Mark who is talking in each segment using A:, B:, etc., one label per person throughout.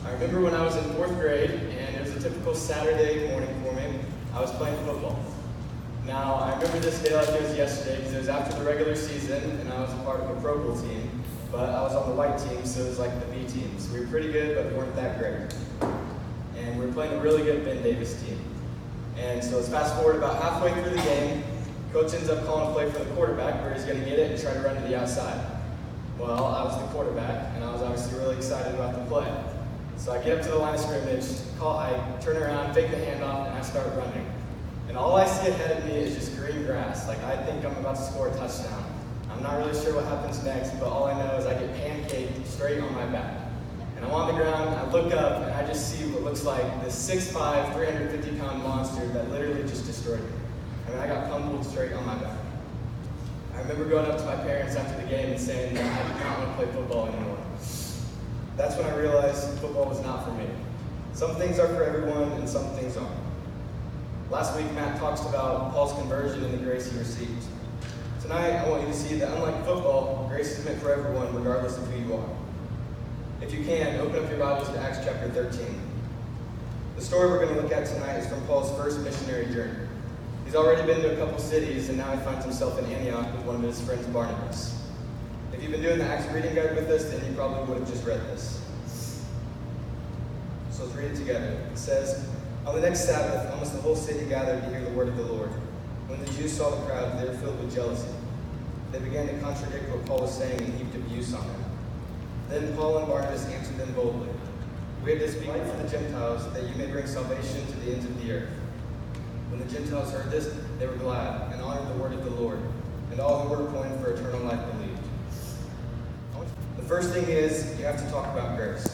A: I remember when I was in 4th grade, and it was a typical Saturday morning for me. I was playing football. Now, I remember this day like it was yesterday because it was after the regular season, and I was a part of a Pro Bowl team, but I was on the white team, so it was like the B team. So we were pretty good, but we weren't that great. And we were playing a really good Ben Davis team. And so let's fast forward about halfway through the game. Coach ends up calling a play for the quarterback where he's going to get it and try to run to the outside. Well, I was the quarterback, and I was obviously really excited about the play. So I get up to the line of scrimmage, I turn around, fake the handoff, and I start running. And all I see ahead of me is just green grass. Like, I think I'm about to score a touchdown. I'm not really sure what happens next, but all I know is I get pancaked straight on my back. And I'm on the ground, I look up, and I just see what looks like this 6'5", 350-pound monster that literally just destroyed me. I mean, I got pummeled straight on my back. I remember going up to my parents after the game and saying that I did not want to play football anymore. That's when I realized football was not for me. Some things are for everyone, and some things aren't. Last week, Matt talked about Paul's conversion and the grace he received. Tonight, I want you to see that unlike football, grace is meant for everyone, regardless of who you are. If you can, open up your Bibles to Acts chapter 13. The story we're going to look at tonight is from Paul's first missionary journey. He's already been to a couple cities, and now he finds himself in Antioch with one of his friends, Barnabas. If you've been doing the Acts reading guide with us, then you probably would have just read this. So let's read it together. It says, "On the next Sabbath, almost the whole city gathered to hear the word of the Lord. When the Jews saw the crowd, they were filled with jealousy. They began to contradict what Paul was saying and heaped abuse on him. Then Paul and Barnabas answered them boldly, 'We have to speak for the Gentiles, that you may bring salvation to the ends of the earth.' When the Gentiles heard this, they were glad and honored the word of the Lord, and all who were appointed for eternal life believed." The first thing is, you have to talk about grace.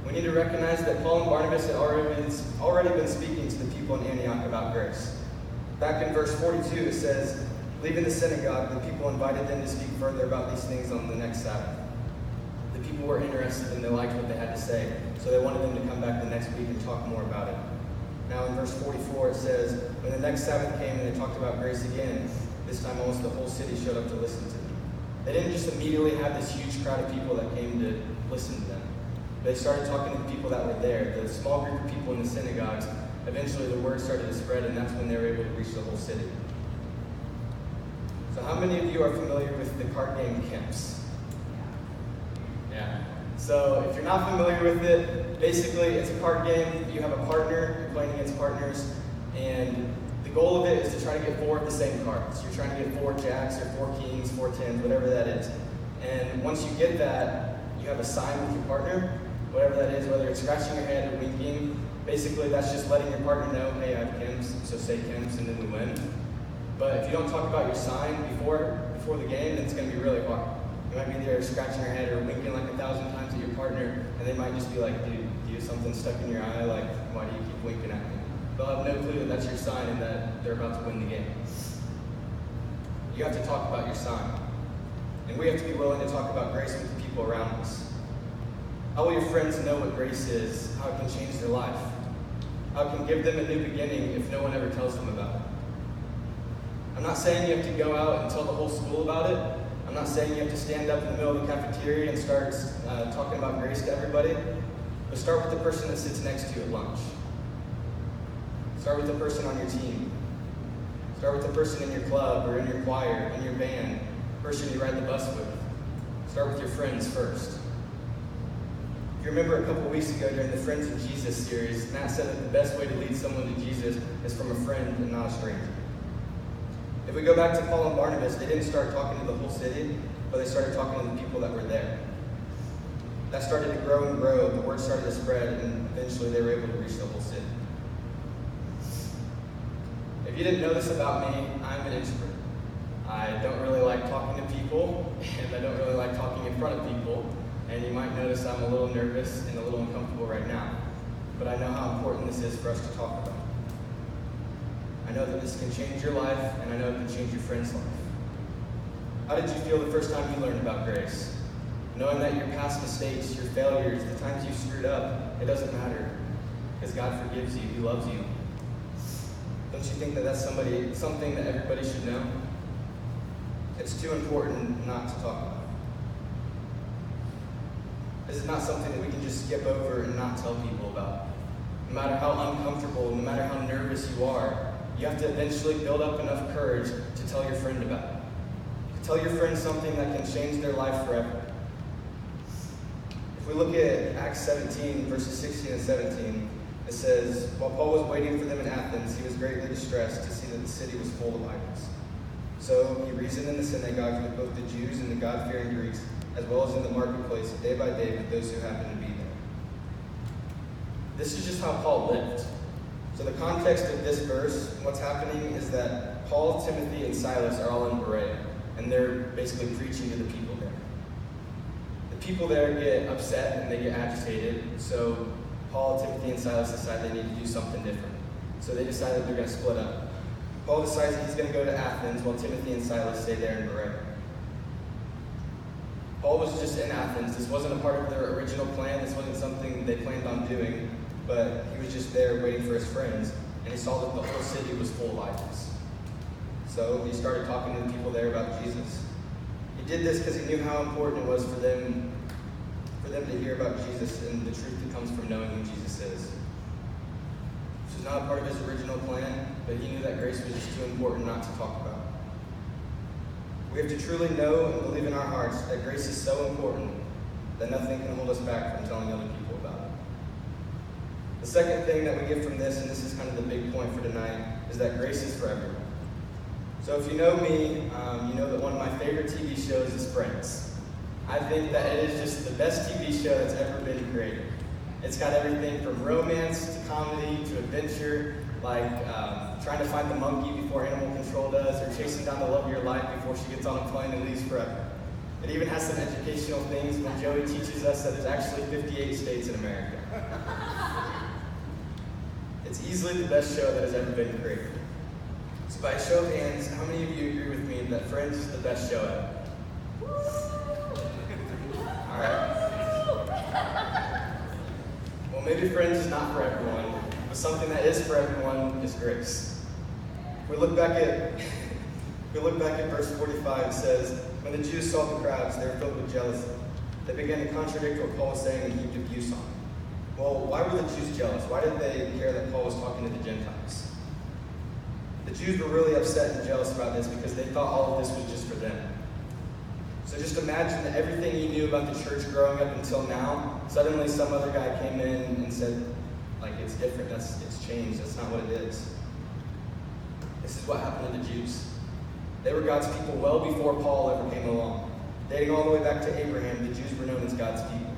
A: We need to recognize that Paul and Barnabas had already been speaking to the people in Antioch about grace. Back in verse 42, it says, "Leaving the synagogue, the people invited them to speak further about these things on the next Sabbath." The people were interested and they liked what they had to say, so they wanted them to come back the next week and talk more about it. Now in verse 44, it says, "When the next Sabbath came and they talked about grace again, this time almost the whole city showed up to listen to them." They didn't just immediately have this huge crowd of people that came to listen to them. They started talking to the people that were there, the small group of people in the synagogues. Eventually the word started to spread, and that's when they were able to reach the whole city. So how many of you are familiar with the card game Kemps? Yeah. So if you're not familiar with it, basically it's a card game. You have a partner, you're playing against partners, and the goal of it is to try to get 4 of the same cards. You're trying to get 4 jacks or 4 kings, 4 tens, whatever that is. And once you get that, you have a sign with your partner, whatever that is, whether it's scratching your head or winking. Basically, that's just letting your partner know, hey, I have Kims, so say Kims, and then we win. But if you don't talk about your sign before the game, then it's going to be really hard. You might be there scratching your head or winking like 1,000 times at your partner, and they might just be like, dude, do you have something stuck in your eye? Like, why do you keep winking at me? They'll have no clue that that's your sign and that they're about to win the game. You have to talk about your sign. And we have to be willing to talk about grace with the people around us. How will your friends know what grace is, how it can change their life? How it can give them a new beginning if no one ever tells them about it? I'm not saying you have to go out and tell the whole school about it. I'm not saying you have to stand up in the middle of the cafeteria and start talking about grace to everybody. But start with the person that sits next to you at lunch. Start with the person on your team. Start with the person in your club or in your choir, in your band, the person you ride the bus with. Start with your friends first. If you remember a couple weeks ago during the Friends of Jesus series, Matt said that the best way to lead someone to Jesus is from a friend and not a stranger. If we go back to Paul and Barnabas, they didn't start talking to the whole city, but they started talking to the people that were there. That started to grow and grow, the word started to spread, and eventually they were able to reach the whole city. If you didn't know this about me, I'm an introvert. I don't really like talking to people, and I don't really like talking in front of people. And you might notice I'm a little nervous and a little uncomfortable right now. But I know how important this is for us to talk about. I know that this can change your life, and I know it can change your friend's life. How did you feel the first time you learned about grace? Knowing that your past mistakes, your failures, the times you screwed up, it doesn't matter. Because God forgives you, He loves you. Don't you think that that's something that everybody should know? It's too important not to talk about. This is not something that we can just skip over and not tell people about. No matter how uncomfortable, no matter how nervous you are, you have to eventually build up enough courage to tell your friend about it. To tell your friend something that can change their life forever. If we look at Acts 17, verses 16 and 17, it says, while Paul was waiting for them in Athens, he was greatly distressed to see that the city was full of idols. So he reasoned in the synagogue with both the Jews and the God-fearing Greeks, as well as in the marketplace, day by day with those who happened to be there. This is just how Paul lived. So the context of this verse, what's happening is that Paul, Timothy, and Silas are all in Berea, and they're basically preaching to the people there. The people there get upset and they get agitated, so Paul, Timothy, and Silas decide they need to do something different. So they decided they're going to split up. Paul decides he's going to go to Athens while Timothy and Silas stay there in Berea. Paul was just in Athens. This wasn't a part of their original plan. This wasn't something they planned on doing, but he was just there waiting for his friends, and he saw that the whole city was full of idols. So he started talking to the people there about Jesus. He did this because he knew how important it was for them to hear about Jesus and the truth that comes from knowing who Jesus is. This was not a part of his original plan, but he knew that grace was just too important not to talk about. We have to truly know and believe in our hearts that grace is so important that nothing can hold us back from telling other people about it. The second thing that we get from this, and this is kind of the big point for tonight, is that grace is for everyone. So if you know me, you know that one of my favorite TV shows is Friends. I think that it is just the best TV show that's ever been created. It's got everything from romance to comedy to adventure, like trying to find the monkey before animal control does, or chasing down the love of your life before she gets on a plane and leaves forever. It even has some educational things when Joey teaches us that there's actually 58 states in America. It's easily the best show that has ever been created. So by a show of hands, how many of you agree with me that Friends is the best show ever? Alright. Well, maybe Friends is not for everyone, but something that is for everyone is grace. If we look back at verse 45, it says, when the Jews saw the crowds, they were filled with jealousy. They began to contradict what Paul was saying and heaped abuse on him. Well, why were the Jews jealous? Why did they care that Paul was talking to the Gentiles? The Jews were really upset and jealous about this because they thought all of this was just for them. So just imagine that everything you knew about the church growing up until now, suddenly some other guy came in and said, like, it's different, it's changed, that's not what it is. This is what happened to the Jews. They were God's people well before Paul ever came along. Dating all the way back to Abraham, the Jews were known as God's people.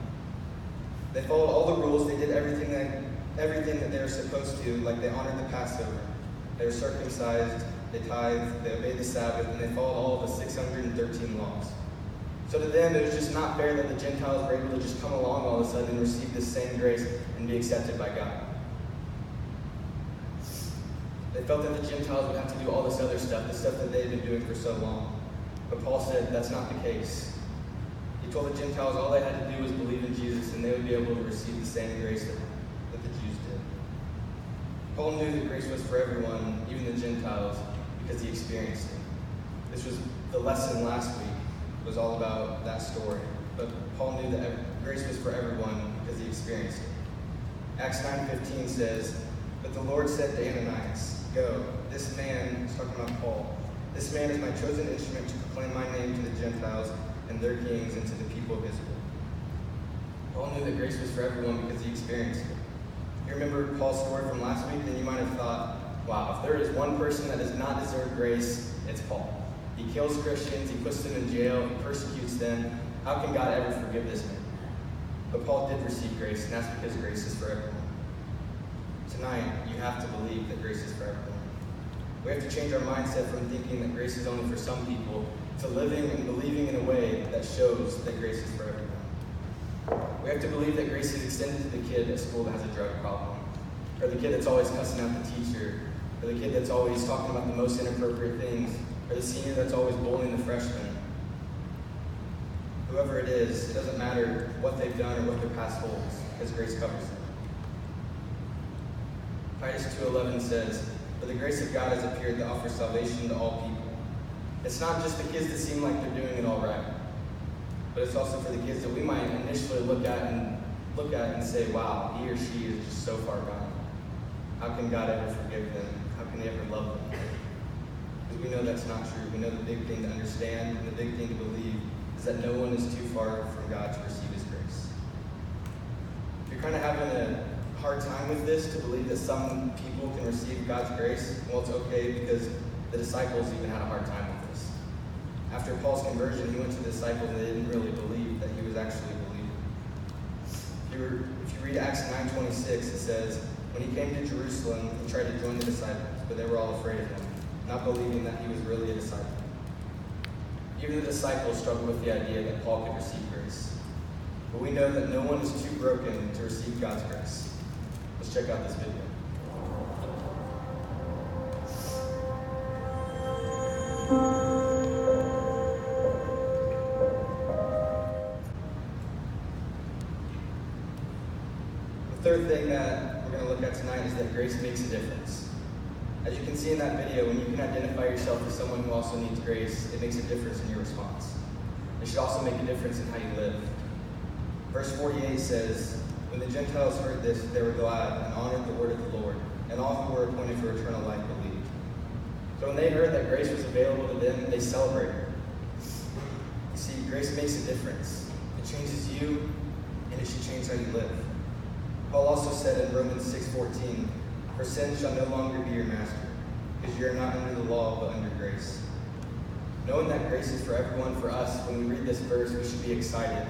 A: They followed all the rules, they did everything that they were supposed to, like they honored the Passover. They were circumcised, they tithed, they obeyed the Sabbath, and they followed all of the 613 laws. So to them, it was just not fair that the Gentiles were able to just come along all of a sudden and receive this same grace and be accepted by God. They felt that the Gentiles would have to do all this other stuff, the stuff that they had been doing for so long. But Paul said that's not the case. He told the Gentiles all they had to do was believe in Jesus and they would be able to receive the same grace that the Jews did. Paul knew that grace was for everyone, even the Gentiles, because he experienced it. This was the lesson last week. It was all about that story. But Paul knew that grace was for everyone because he experienced it. Acts 9:15 says, but the Lord said to Ananias, go, this man, he's talking about Paul, this man is my chosen instrument to proclaim my name to the Gentiles and their kings and to the people of Israel. Paul knew that grace was for everyone because he experienced it. If you remember Paul's story from last week, then you might have thought, wow, if there is one person that does not deserve grace, it's Paul. He kills Christians, he puts them in jail, he persecutes them. How can God ever forgive this man? But Paul did receive grace, and that's because grace is for everyone. Tonight, you have to believe that grace is for everyone. We have to change our mindset from thinking that grace is only for some people to living and believing in a way that shows that grace is for everyone. We have to believe that grace is extended to the kid at school that has a drug problem, or the kid that's always cussing out the teacher, or the kid that's always talking about the most inappropriate things, or the senior that's always bullying the freshman. Whoever it is, it doesn't matter what they've done or what their past holds, because grace covers them. Titus 2:11 says, for the grace of God has appeared to offer salvation to all people. It's not just the kids that seem like they're doing it all right. but it's also for the kids that we might initially look at and say, wow, he or she is just so far gone. How can God ever forgive them? How can he ever love them? Because we know that's not true. We know the big thing to understand and the big thing to believe is that no one is too far from God to receive his grace. If you're kind of having a hard time with this, to believe that some people can receive God's grace, well, it's okay, because the disciples even had a hard time with this. After Paul's conversion, he went to the disciples and they didn't really believe that he was actually a believer. If you read Acts 9:26, it says, when he came to Jerusalem, he tried to join the disciples, but they were all afraid of him, not believing that he was really a disciple. Even the disciples struggled with the idea that Paul could receive grace. But we know that no one is too broken to receive God's grace. Let's check out this video. The third thing that we're going to look at tonight is that grace makes a difference. As you can see in that video, when you can identify yourself as someone who also needs grace, it makes a difference in your response. It should also make a difference in how you live. Verse 48 says, when the Gentiles heard this, they were glad and honored the word of the Lord, and all who were appointed for eternal life believed. So when they heard that grace was available to them, they celebrated. You see, grace makes a difference. It changes you, and it should change how you live. Paul also said in Romans 6:14, for sin shall no longer be your master, because you are not under the law, but under grace. Knowing that grace is for everyone, for us, when we read this verse, we should be excited.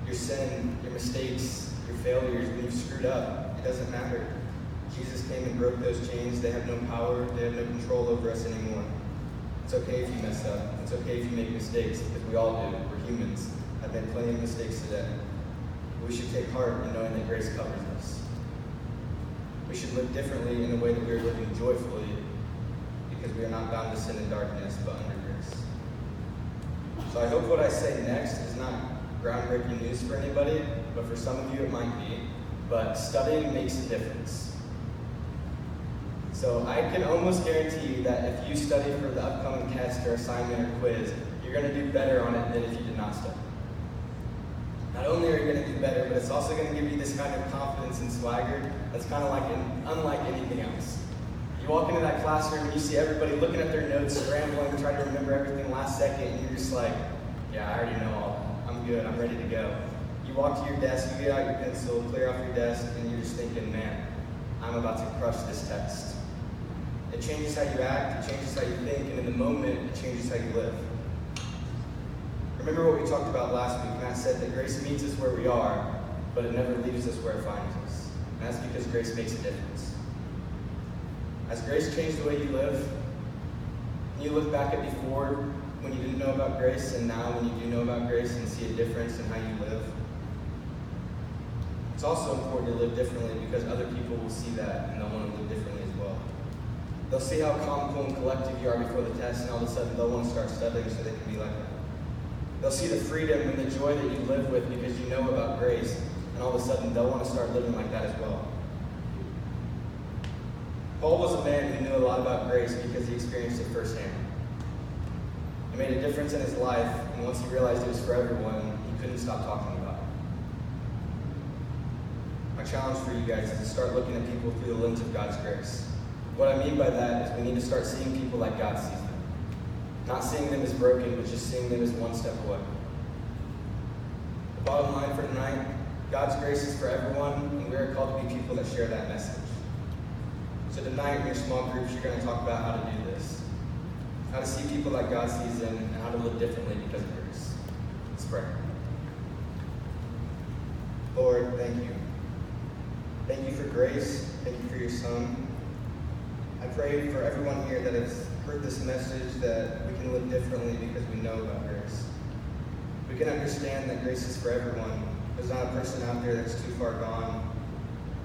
A: Your sin, your mistakes, your failures, when you've screwed up, it doesn't matter. Jesus came and broke those chains. They have no power. They have no control over us anymore. It's okay if you mess up. It's okay if you make mistakes, because we all do. We're humans. I've made plenty of mistakes today. We should take heart in knowing that grace covers us. We should live differently in a way that we are living joyfully, because we are not bound to sin and darkness, but under grace. So I hope what I say next is not groundbreaking news for anybody, but for some of you it might be. But studying makes a difference. So I can almost guarantee you that if you study for the upcoming test or assignment or quiz, you're going to do better on it than if you did not study. Not only are you going to do better, but it's also going to give you this kind of confidence and swagger that's kind of unlike anything else. You walk into that classroom and you see everybody looking at their notes, scrambling, trying to remember everything last second, and you're just like, yeah, I already know all that. I'm good. I'm ready to go. You walk to your desk, you get out your pencil, clear off your desk, and you're just thinking, man, I'm about to crush this test. It changes how you act, it changes how you think, and in the moment, it changes how you live. Remember what we talked about last week. Matt said that grace meets us where we are, but it never leaves us where it finds us. And that's because grace makes a difference. Has grace changed the way you live? Can you look back at before when you didn't know about grace, and now when you do know about grace and see a difference in how you live? It's also important to live differently because other people will see that and they'll want to live differently as well. They'll see how calm, cool, and collective you are before the test, and all of a sudden they'll want to start studying so they can be like that. They'll see the freedom and the joy that you live with because you know about grace, and all of a sudden they'll want to start living like that as well. Paul was a man who knew a lot about grace because he experienced it firsthand. It made a difference in his life, and once he realized it was for everyone, he couldn't stop talking about it. My challenge for you guys is to start looking at people through the lens of God's grace. What I mean by that is we need to start seeing people like God sees them. Not seeing them as broken, but just seeing them as one step away. The bottom line for tonight, God's grace is for everyone, and we are called to be people that share that message. So tonight in your small groups, you're going to talk about how to do this. How to see people like God sees them, and how to live differently because of grace. Let's pray. Lord, thank you. Thank you for grace. Thank you for your Son. I pray for everyone here that has heard this message that we can live differently because we know about grace. We can understand that grace is for everyone. There's not a person out there that's too far gone.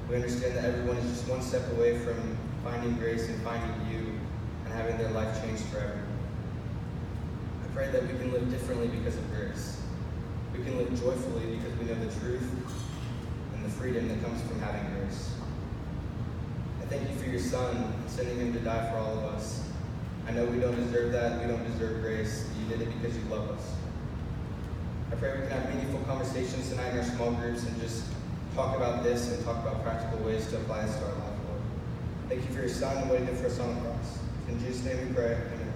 A: We understand that everyone is just one step away from finding grace and finding you and having their life changed forever. I pray that we can live differently because of grace. We can live joyfully because we know the truth and the freedom that comes from having grace. I thank you for your Son, sending him to die for all of us. I know we don't deserve that. We don't deserve grace. You did it because you love us. pray we can have meaningful conversations tonight in our small groups and just talk about this and talk about practical ways to apply this to our life, Lord. Thank you for your Son and what he did for us on the cross. In Jesus' name we pray. Amen.